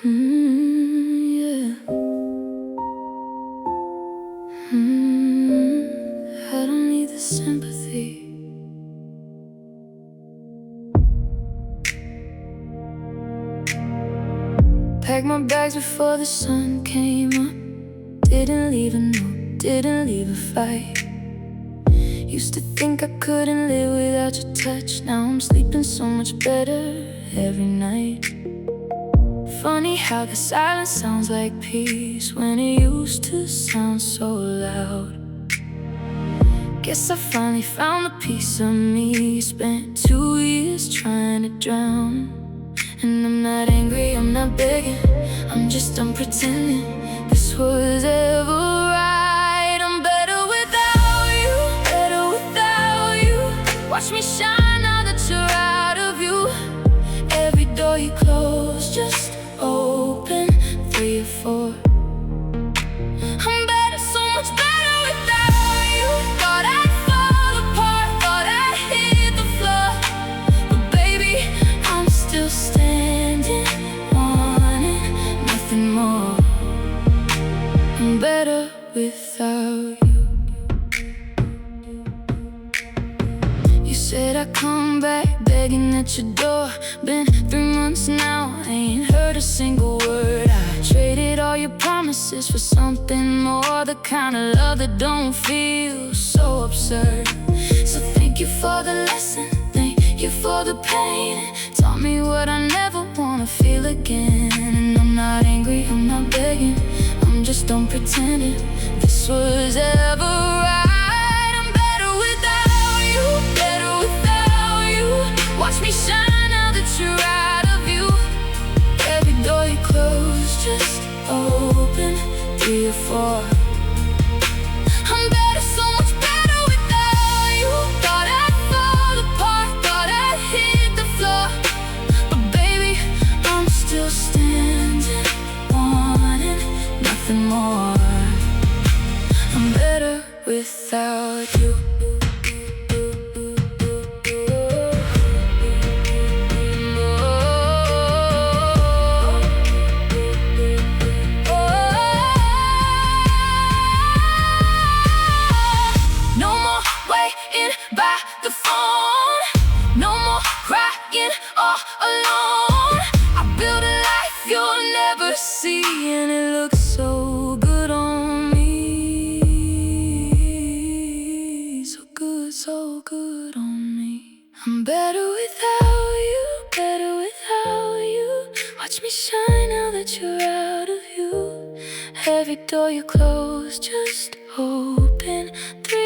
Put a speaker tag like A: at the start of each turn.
A: Yeah. I don't need the sympathy. Packed my bags before the sun came up. Didn't leave a note, didn't leave a fight. Used to think I couldn't live without your touch. Now I'm sleeping so much better every night. Funny how the silence sounds like peace when it used to sound so loud. Guess I finally found the piece of me. Spent 2 years trying to drown. And I'm not angry, I'm not begging, I'm just done pretending this was ever right. I'm better without you, better without you. Watch me shine now that you're out of view. Every door you close, just open 3 or 4. I'm better, so much better without you. Thought I'd fall apart, thought I'd hit the floor, but baby, I'm still standing, wanting nothing more. I'm better without you. You said I'd come back, begging at your door. Been 3 months now, I ain't heard a single word. I traded all your promises for something more, the kind of love that don't feel so absurd. So thank you for the lesson, thank you for the pain. It taught me what I never wanna feel again. And I'm not angry, I'm not begging, I'm just done pretending this was ever right. I'm better without you, better without you. Watch me shine now that you're out of view. Every door you close, just open 3 or 4. I'm better, so much better without you. Thought I'd fall apart, thought I'd hit the floor, but baby, I'm still standing, wanting nothing more. I'm better without you. By the phone, no more crying all alone. I built a life you'll never see, and it looks so good on me. So good on me. I'm better without you, better without you. Watch me shine now that you're out of view. Every door you close, just open 3